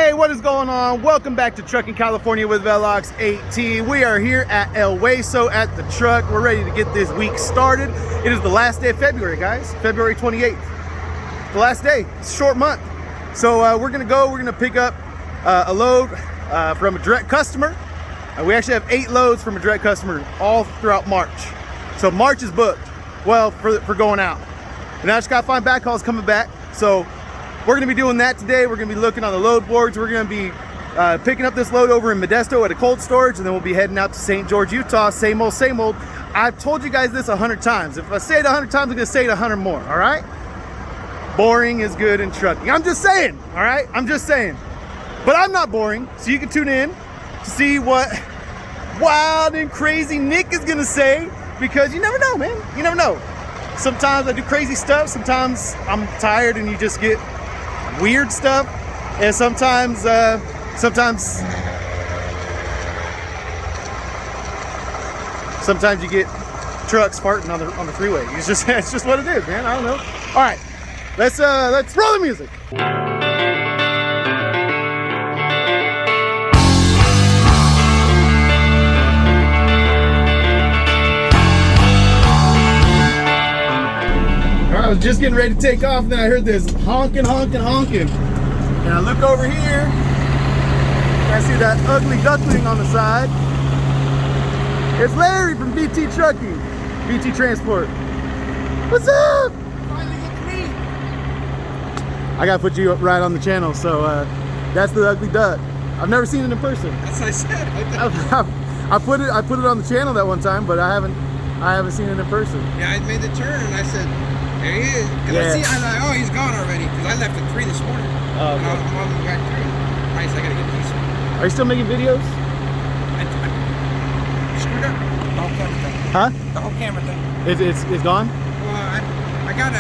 Hey, what is going on? Welcome back to Trucking California with Velox 18. We are here at El Hueso at the truck. We're ready to get this week started. It is the last day of February, guys. February 28th. The last day. It's a short month. So we're gonna pick up a load from a direct customer. We actually have 8 loads from a direct customer all throughout March. So March is booked, well, for going out. And I just gotta find backhauls coming back. So we're gonna be doing that today. We're gonna be looking on the load boards. We're gonna be picking up this load over in Modesto at a cold storage, and then we'll be heading out to St. George, Utah. Same old, same old. I've told you guys this 100 times. If I say it 100 times, I'm gonna say it 100 more, all right? Boring is good in trucking. I'm just saying, all right? I'm just saying. But I'm not boring, so you can tune in to see what wild and crazy Nick is gonna say, because you never know, man. You never know. Sometimes I do crazy stuff. Sometimes I'm tired and you just get weird stuff, and sometimes you get trucks farting on the freeway. It's just what it is, man. I don't know. All right, let's roll the music. I was just getting ready to take off, and then I heard this honking. And I look over here, and I see that ugly duckling on the side. It's Larry from BT Trucking, BT Transport. What's up? Finally get to meet. I gotta put you right on the channel, so that's the ugly duck. I've never seen it in person. That's what I said. I put it on the channel that one time, but I haven't seen it in person. Yeah, I made the turn and I said, there he is. Because I was like, oh, he's gone already. Because I left at 3 this morning. Oh, okay. And I'm on the back through. Nice, I gotta get decent. Are you still making videos? I screwed up. The whole camera thing. Huh? The whole camera thing. It's gone? Well, I got the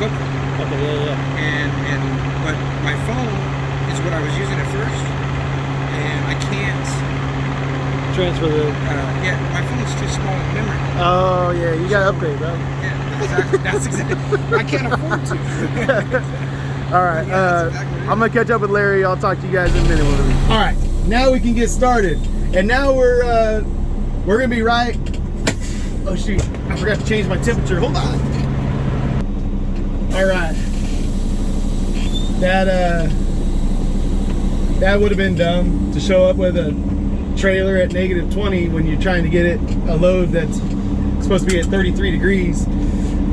GoPro. Okay, yeah. But my phone is what I was using at first. And I can't Transfer the... yeah, my phone's too small in memory. Oh, yeah, you gotta upgrade, bro. Yeah, exactly. That's exactly. I can't afford to. All right, Yeah, exactly. I'm gonna catch up with Larry. I'll talk to you guys in a minute. All right, now we can get started. And now we're gonna be right. Oh shoot, I forgot to change my temperature. Hold on. All right, that would have been dumb to show up with a trailer at -20 when you're trying to get it a load that's supposed to be at 33 degrees.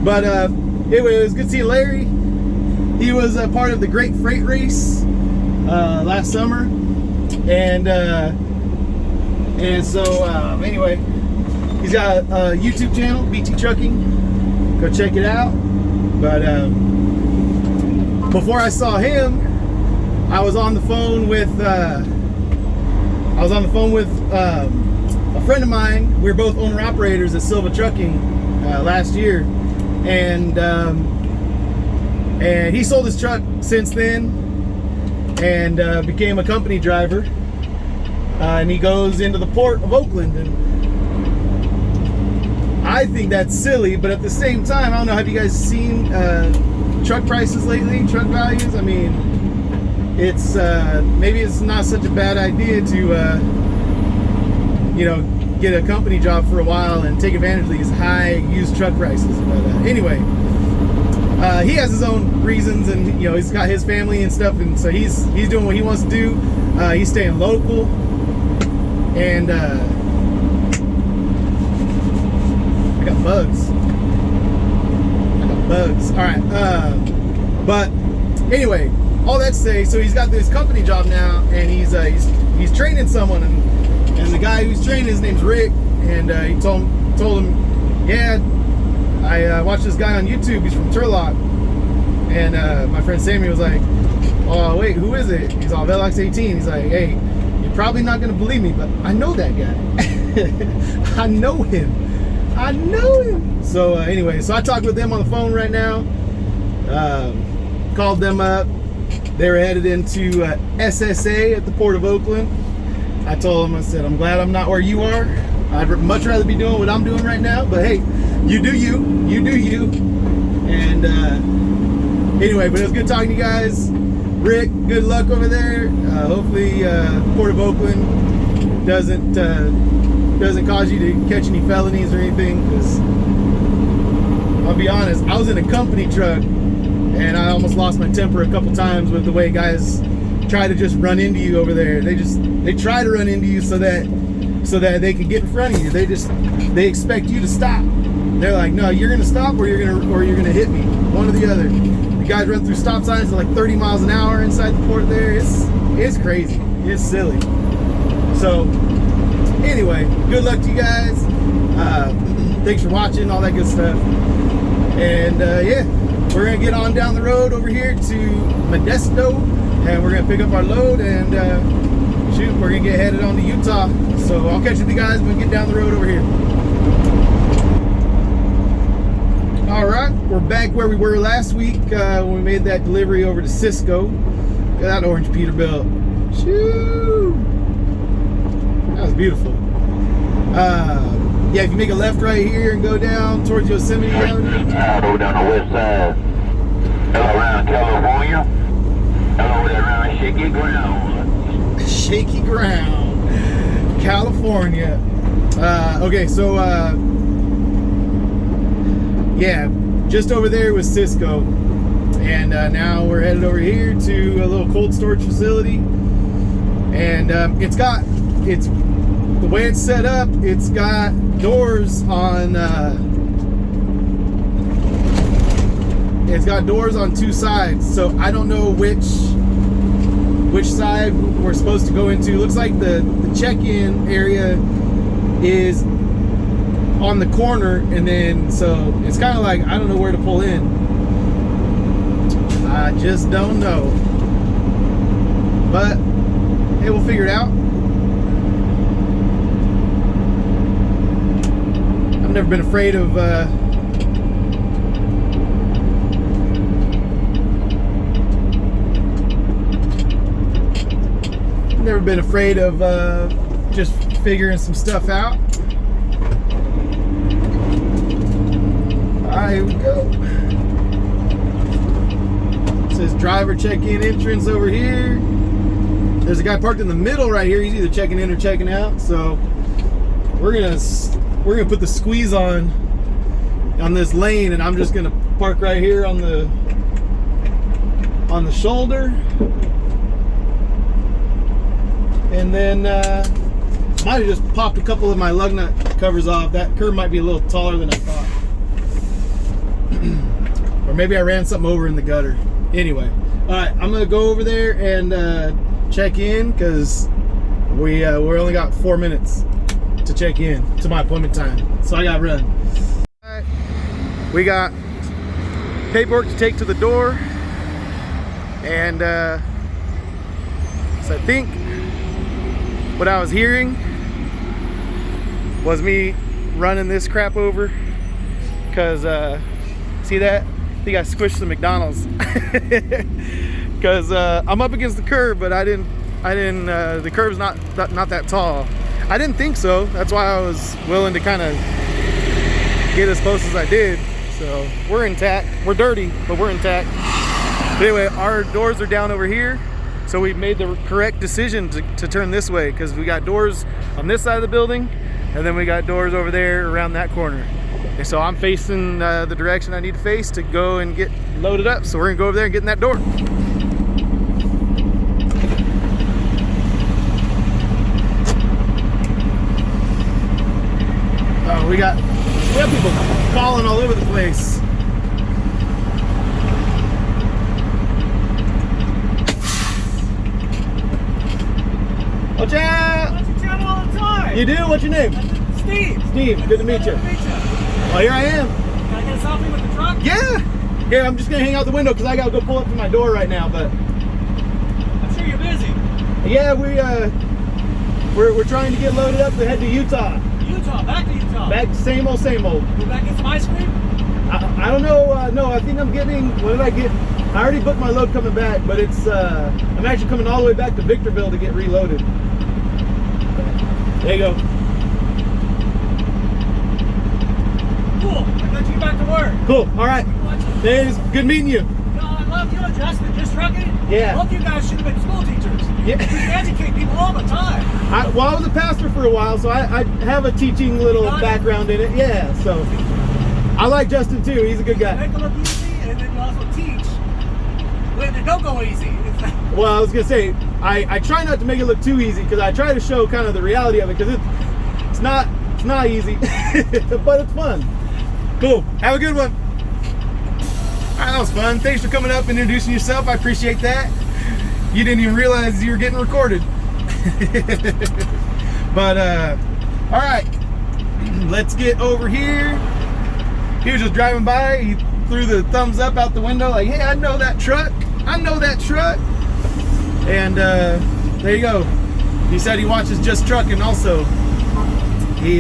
But anyway, it was good seeing Larry. He was a part of the Great Freight Race last summer, and so anyway, he's got a YouTube channel, BT Trucking. Go check it out. But before I saw him, I was on the phone with a friend of mine. We were both owner-operators at Silva Trucking last year, and he sold his truck since then and became a company driver, and he goes into the port of Oakland, and I think that's silly, but at the same time, I don't know, have you guys seen truck prices lately, truck values? I mean, it's maybe it's not such a bad idea to get a company job for a while and take advantage of these high used truck prices. But anyway, he has his own reasons, and he's got his family and stuff, and so he's doing what he wants to do. He's staying local, and I got bugs. All right, but anyway, all that to say, so he's got this company job now, and he's training someone, and the guy who's training, his name's Rick, and he told him, yeah, I watched this guy on YouTube. He's from Turlock, and my friend Sammy was like, oh wait, who is it? He's on Velox 18. He's like, hey, you're probably not gonna believe me, but I know that guy. I know him. So anyway, so I talked with them on the phone right now. Called them up. They were headed into SSA at the Port of Oakland. I told them, I said, I'm glad I'm not where you are. I'd much rather be doing what I'm doing right now, but hey, you do you. And Anyway, but it was good talking to you guys. Rick, good luck over there. Hopefully, Port of Oakland doesn't cause you to catch any felonies or anything. Because I'll be honest, I was in a company truck and I almost lost my temper a couple times with the way guys try to just run into you over there. They try to run into you so that they can get in front of you. They expect you to stop. They're like, no, you're gonna stop or you're gonna hit me. One or the other. The guys run through stop signs at like 30 miles an hour inside the port there. It's crazy. It's silly. So anyway, good luck to you guys. Thanks for watching, all that good stuff. And yeah, we're gonna get on down the road over here to Modesto, and we're gonna pick up our load and shoot, we're gonna get headed on to Utah. So I'll catch you guys when we get down the road over here. All right, we're back where we were last week when we made that delivery over to Cisco. Look at that orange Peterbilt. Shoo! That was beautiful. Yeah, if you make a left right here and go down towards Yosemite Avenue. Go down the west side. Around California. Over there around shaky ground. Shaky ground. California. Okay, so yeah, just over there was Cisco. And now we're headed over here to a little cold storage facility. And it's the way it's set up, it's got doors on two sides, so I don't know which side we're supposed to go into. Looks like the check-in area is on the corner, and then so it's kind of like I don't know where to pull in. I just don't know, but hey, we'll figure it out. I've never been afraid of just figuring some stuff out. Alright, here we go. It says driver check-in entrance over here. There's a guy parked in the middle right here. He's either checking in or checking out. So we're gonna put the squeeze on this lane, and I'm just gonna park right here on the shoulder, and then might have just popped a couple of my lug nut covers off. That curb might be a little taller than I thought. Or maybe I ran something over in the gutter. Anyway, all right, I'm gonna go over there and check in, because we're only got 4 minutes to check in to my appointment time, so I gotta run. All right, we got paperwork to take to the door, and so I think what I was hearing was me running this crap over, because see that? I think I squished the McDonald's. Because I'm up against the curb, but I didn't the curb's not that tall. I didn't think so. That's why I was willing to kind of get as close as I did. So we're intact. We're dirty, but we're intact. But anyway, our doors are down over here, so we made the correct decision to turn this way, because we got doors on this side of the building, and then we got doors over there around that corner. And so I'm facing the direction I need to face to go and get loaded up. So we're gonna go over there and get in that door. Oh, we got people falling all over the place. Watch out! I watch your channel all the time. You do? What's your name? Steve. Steve, good to meet you. Good to meet you. Oh, here I am. Can I get a selfie with the truck? Yeah. Yeah, I'm just gonna hang out the window because I gotta go pull up to my door right now. But I'm sure you're busy. yeah, we're trying to get loaded up to head to Utah. Utah, back to Utah. Back same old, same old. Go back get some ice cream? I don't know. No, I think I'm getting. What did I get? I already booked my load coming back, but it's. I'm actually coming all the way back to Victorville to get reloaded. There you go. Cool. I'll let you get back to work. Cool. All right. It's good meeting you. No, I love both you and Justin just trucking? Yeah. Both you guys should have been school teachers. Yeah. You educate people all the time. I was a pastor for a while, so I have a teaching little background in it. Yeah, so I like Justin too. He's a good guy. Make it look easy, and then you also teach when it don't go easy. It's like, Well, I was gonna say I try not to make it look too easy because I try to show kind of the reality of it because it's not easy, but it's fun. Cool. Have a good one. All right, that was fun. Thanks for coming up and introducing yourself. I appreciate that. You didn't even realize you were getting recorded. But all right, let's get over here. He was just driving by. He threw the thumbs up out the window like, hey, I know that truck. I know that truck. And there you go. He said he watches Just Trucking also. He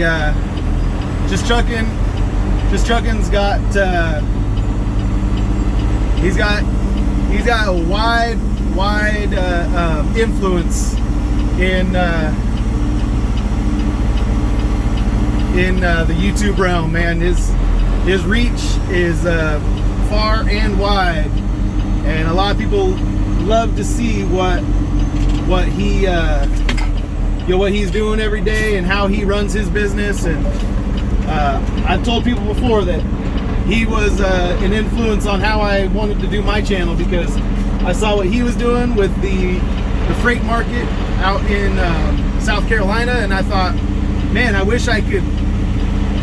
Just Trucking's got he's got a wide influence in the YouTube realm, man. His reach is far and wide, and a lot of people love to see what he what he's doing every day and how he runs his business. And I've told people before that he was an influence on how I wanted to do my channel, because I saw what he was doing with the freight market out in South Carolina, and I thought, man, I wish I could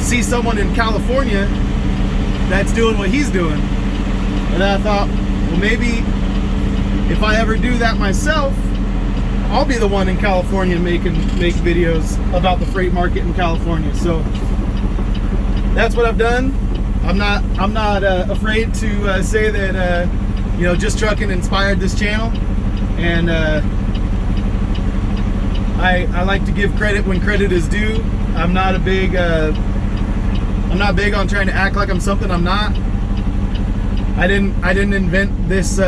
see someone in California that's doing what he's doing. And I thought, well, maybe if I ever do that myself, I'll be the one in California make videos about the freight market in California. So that's what I've done. I'm not afraid to say that Just Trucking inspired this channel, and I like to give credit when credit is due. I'm not big on trying to act like I'm something I'm not. I didn't invent this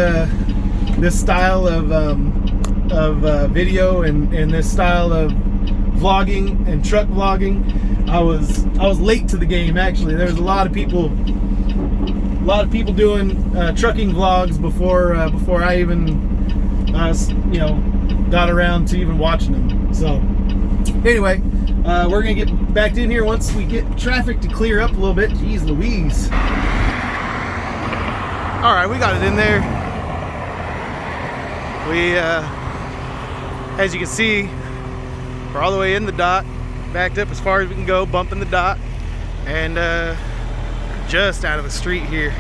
this style of video and this style of vlogging and truck vlogging. I was late to the game, actually. There was a lot of people doing trucking vlogs before I even got around to even watching them. So anyway, we're gonna get back in here once we get traffic to clear up a little bit. Jeez Louise. All right, we got it in there. We as you can see, we're all the way in the dot, backed up as far as we can go, bumping the dot, and just out of the street here.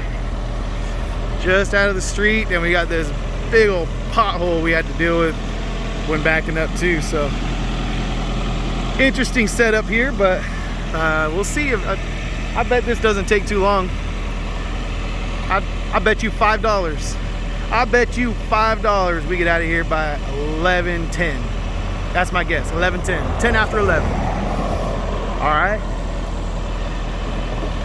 Just out of the street, and we got this big old pothole we had to deal with when backing up too. So interesting setup here, but we'll see. If I bet this doesn't take too long. I bet you $5. I bet you $5 we get out of here by 11:10. That's my guess. 11:10. 10 after 11. All right.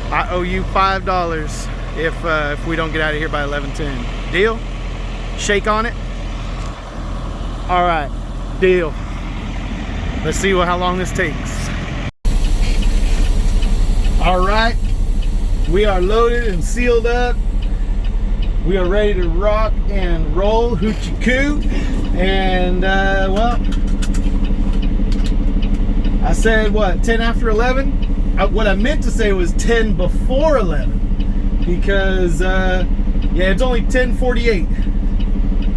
I owe you $5 if we don't get out of here by 11:10. Deal? Shake on it. All right. Deal. Let's see how long this takes. All right. We are loaded and sealed up. We are ready to rock and roll, hoochie coo. And well, I said what, 10 after 11? What I meant to say was 10 before 11, because yeah, it's only 10:48.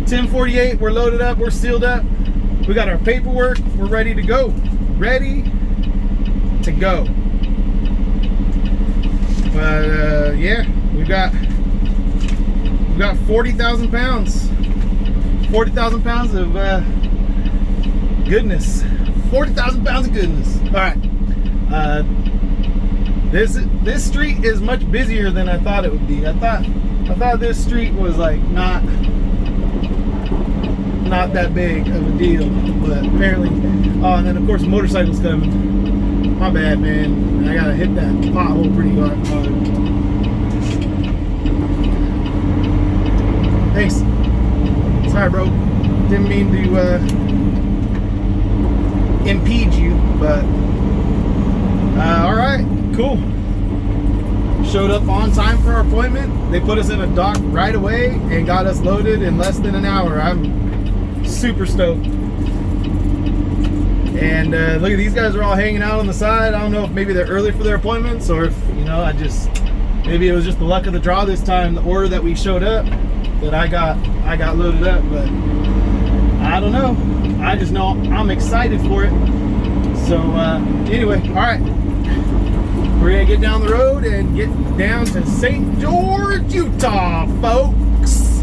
10:48. We're loaded up. We're sealed up. We got our paperwork. We're ready to go. Ready to go. But yeah, we've got 40,000 pounds. 40,000 pounds of goodness. 40,000 pounds of goodness. All right. This street is much busier than I thought it would be. I thought this street was like not that big of a deal, but apparently. Oh, and then of course motorcycles coming. My bad, man. I gotta hit that pothole pretty hard. Thanks. Sorry, bro. Didn't mean to impede you, but all right, cool. Showed up on time for our appointment. They put us in a dock right away and got us loaded in less than an hour. I'm super stoked. And look at these guys are all hanging out on the side. I don't know if maybe they're early for their appointments or if, you know, maybe it was just the luck of the draw this time, the order that we showed up, that I got loaded up, but I don't know. I just know I'm excited for it. So anyway, all right. We're gonna get down the road and get down to St. George, Utah, folks.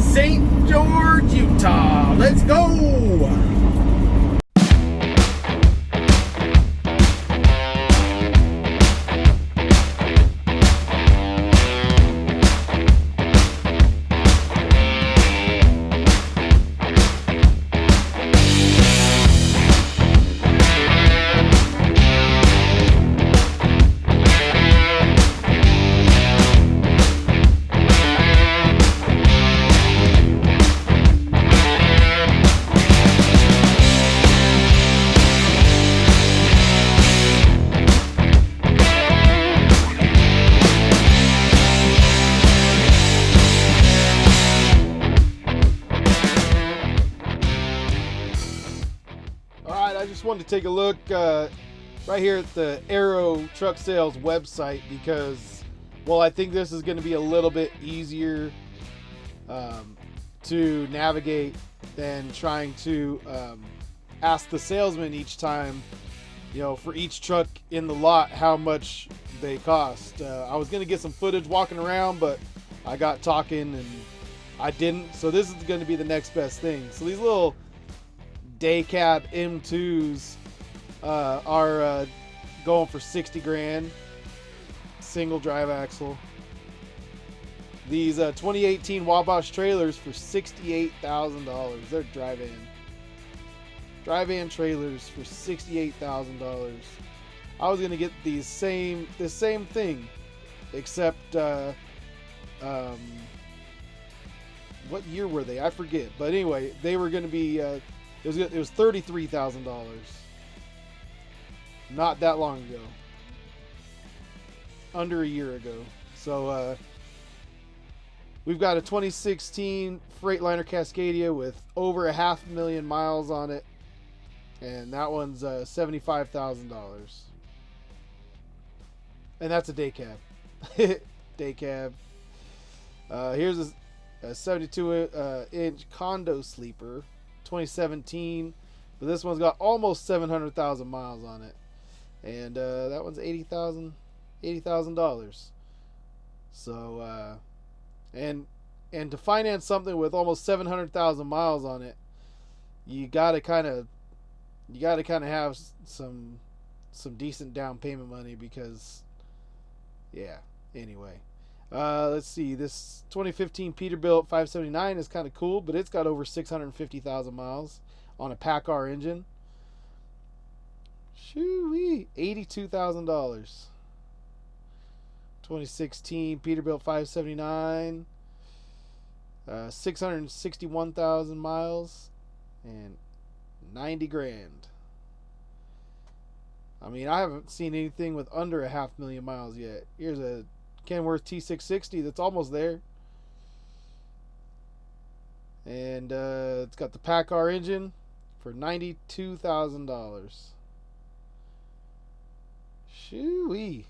St. George, Utah. Let's go. Wanted to take a look right here at the Aero Truck Sales website because, well, I think this is going to be a little bit easier to navigate than trying to ask the salesman each time, you know, for each truck in the lot how much they cost. I was going to get some footage walking around, but I got talking and I didn't, so this is going to be the next best thing. So these little day cab M2s are going for 60 grand, single drive axle. These 2018 Wabash trailers for $68,000. They're drive-in trailers for $68,000. I was gonna get the same thing, except what year were they? I forget. But anyway, they were gonna be it was $33,000 not that long ago, under a year ago. So we've got a 2016 Freightliner Cascadia with over 500,000 miles on it, and that one's $75,000, and that's a day cab. Day cab. Here's a 72 inch condo sleeper, 2017, but this one's got almost 700,000 miles on it, and that one's $80,000. So and to finance something with almost 700,000 miles on it, you gotta kind of have some decent down payment money, because yeah. Anyway, let's see. This 2015 Peterbilt 579 is kind of cool, but it's got over 650,000 miles on a PACCAR engine. Shoo-wee, $82,000. 2016 Peterbilt 579, 661,000 miles and 90 grand. I mean, I haven't seen anything with under 500,000 miles yet. Here's a Kenworth T660 that's almost there, and it's got the PACCAR engine for $92,000. Shoo-wee.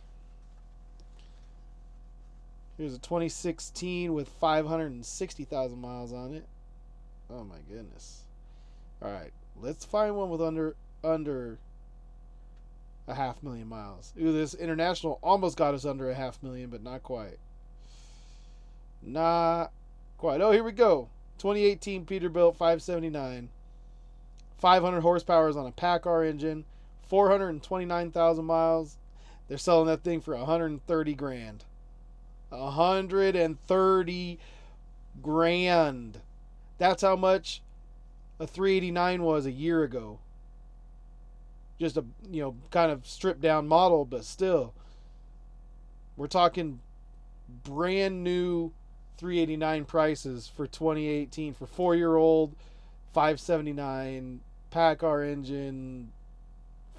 Here's a 2016 with 560,000 miles on it. Oh my goodness. All right, let's find one with under 500,000 miles. Ooh, this International almost got us under 500,000, but not quite. Not quite. Oh, here we go. 2018 Peterbilt 579. 500 horsepower on a PACCAR engine. 429,000 miles. They're selling that thing for 130 grand. 130 grand. That's how much a 389 was a year ago. Just a, you know, kind of stripped down model, but still, we're talking brand new 389 prices for 2018 for 4-year-old 579 PACCAR engine,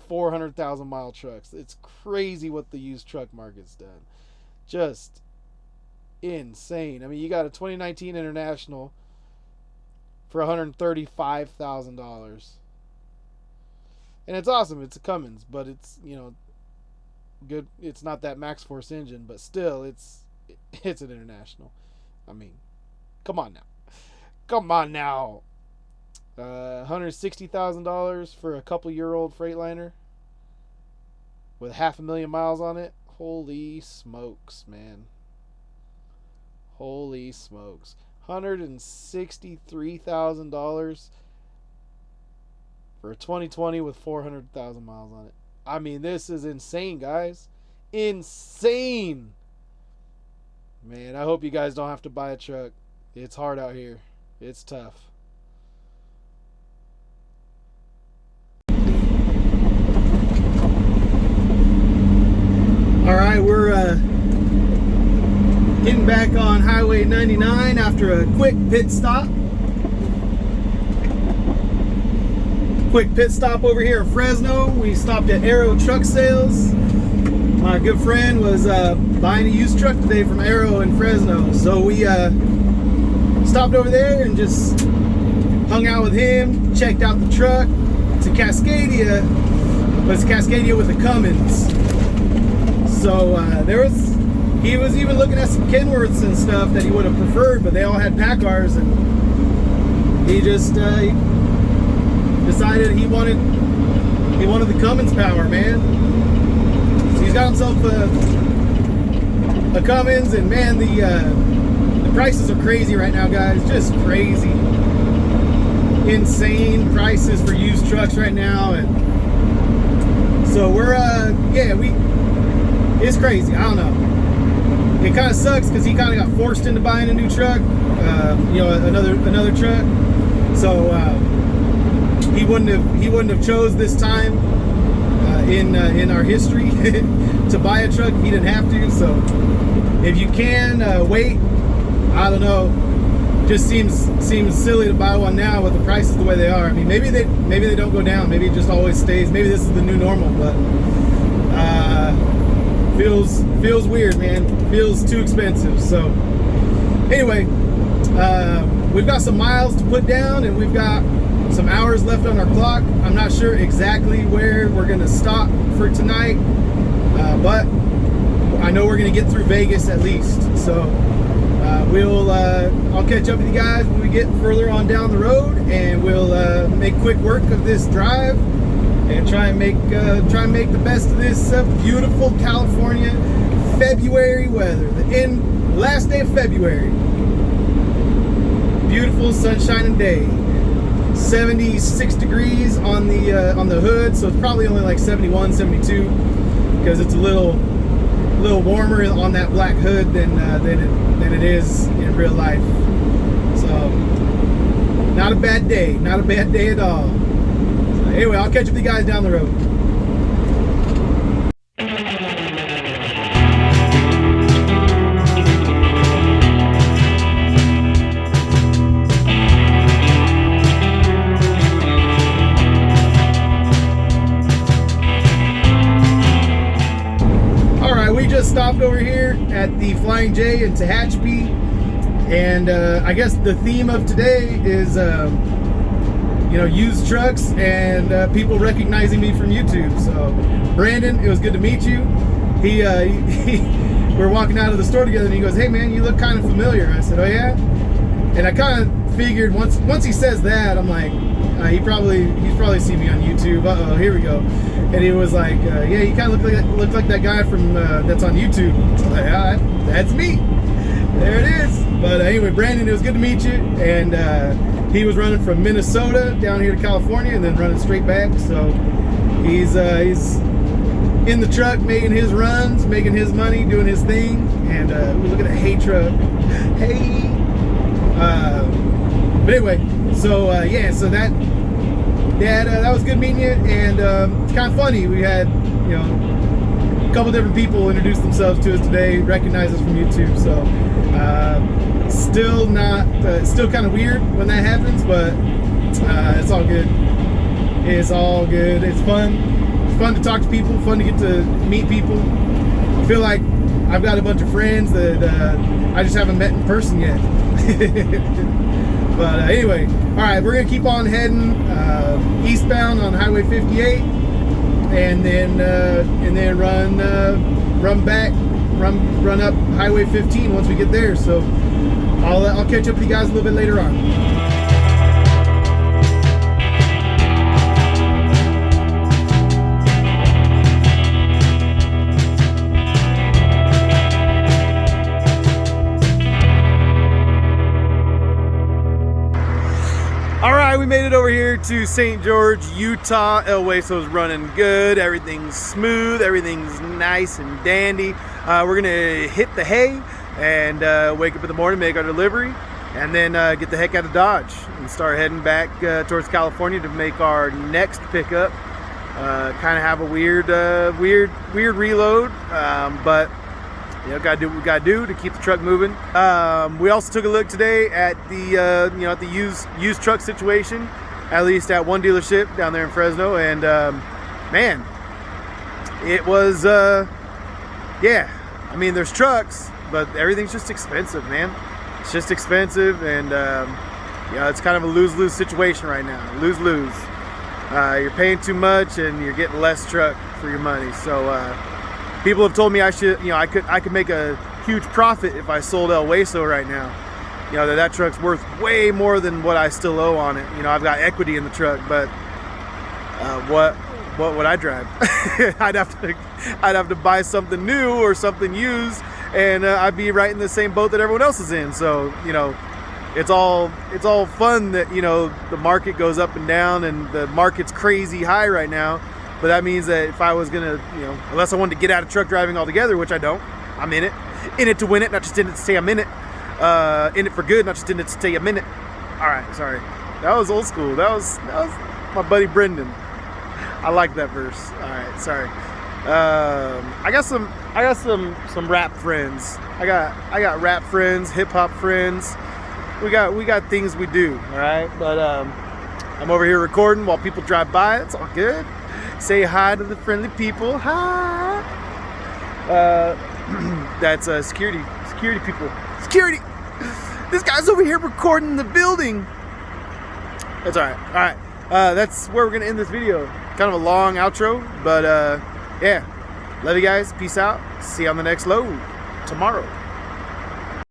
400,000 mile trucks. It's crazy what the used truck market's done. Just insane. I mean, you got a 2019 International for $135,000. And it's awesome. It's a Cummins, but it's, you know, good. It's not that Max Force engine, but still, it's an International. I mean, come on now. Come on now. $160,000 for a couple-year-old Freightliner with 500,000 miles on it. Holy smokes, man. Holy smokes. $163,000 for a 2020 with 400,000 miles on it. I mean, this is insane, guys. Insane. Man, I hope you guys don't have to buy a truck. It's hard out here. It's tough. All right, we're getting back on Highway 99 after a quick pit stop. Quick pit stop over here in Fresno. We stopped at Arrow Truck Sales. My good friend was buying a used truck today from Arrow in Fresno. So we stopped over there and just hung out with him, checked out the truck. It's a Cascadia, but it's a Cascadia with a Cummins. So he was even looking at some Kenworths and stuff that he would have preferred, but they all had Packars, and he just decided he wanted the Cummins power, man. So he's got himself a Cummins, and man, the prices are crazy right now, guys. Just crazy, insane prices for used trucks right now, and so we're it's crazy. I don't know. It kind of sucks because he kind of got forced into buying a new truck, another truck. So he wouldn't have chose this time in our history to buy a truck if he didn't have to. So if you can wait, I don't know. Just seems silly to buy one now with the prices the way they are. I mean, maybe they don't go down. Maybe it just always stays. Maybe this is the new normal, but feels weird, man. Feels too expensive. So anyway, we've got some miles to put down, and we've got some hours left on our clock. I'm not sure exactly where we're gonna stop for tonight, but I know we're gonna get through Vegas at least. So I'll catch up with you guys when we get further on down the road, and we'll make quick work of this drive and try and make the best of this beautiful California February weather. The last day of February. Beautiful sunshining day. 76 degrees on the hood, so it's probably only like 71, 72, because it's a little warmer on that black hood than it is in real life. So not a bad day at all. So anyway, I'll catch up with you guys down the road. Stopped over here at the Flying J in Tehachapi, and I guess the theme of today is used trucks and people recognizing me from YouTube. So Brandon, it was good to meet you. He we're walking out of the store together, and he goes, "Hey man, you look kind of familiar." I said, "Oh yeah?" And I kind of figured once he says that, I'm like, he's probably seen me on YouTube. Uh-oh, here we go. And he was like, yeah, you kind of look like that guy from that's on YouTube. So I was like, yeah, that's me. There it is. But anyway, Brandon, it was good to meet you. And he was running from Minnesota down here to California, and then running straight back. So he's in the truck making his runs, making his money, doing his thing. And we look at a hay truck. Hey. But anyway, so so that was good meeting you, and it's kind of funny. We had a couple different people introduce themselves to us today, recognize us from YouTube. So still kind of weird when that happens, but it's all good. It's all good. It's fun. It's fun to talk to people. Fun to get to meet people. I feel like I've got a bunch of friends that I just haven't met in person yet. But anyway, all right, we're gonna keep on heading eastbound on Highway 58, and then run up Highway 15 once we get there. So I'll catch up with you guys a little bit later on. We made it over here to St. George, Utah. El Hueso's running good. Everything's smooth. Everything's nice and dandy. We're gonna hit the hay and wake up in the morning, make our delivery, and then get the heck out of Dodge and start heading back towards California to make our next pickup. Kind of have a weird reload, but you know, gotta do what we gotta do to keep the truck moving. We also took a look today at the at the used truck situation, at least at one dealership down there in Fresno, and man, it was yeah. I mean, there's trucks, but everything's just expensive, man. It's just expensive, and it's kind of a lose-lose situation right now. Lose-lose. You're paying too much, and you're getting less truck for your money. So. People have told me I should, I could make a huge profit if I sold El Hueso right now. That truck's worth way more than what I still owe on it. I've got equity in the truck, but what would I drive? I'd have to buy something new or something used, and I'd be right in the same boat that everyone else is in. So it's all fun that the market goes up and down, and the market's crazy high right now. But that means that if I was gonna, unless I wanted to get out of truck driving altogether, which I don't, I'm in it to win it, not just in it to say I'm in it for good, not just in it to say I'm in it. All right, sorry, that was old school. That was my buddy Brendan. I like that verse. All right, sorry. I got some rap friends. I got rap friends, hip hop friends. We got things we do. All right, but I'm over here recording while people drive by. It's all good. Say hi to the friendly people. Hi. That's security people. Security. This guy's over here recording the building. That's all right. All right. That's where we're gonna end this video. Kind of a long outro, but yeah. Love you guys. Peace out. See you on the next load tomorrow.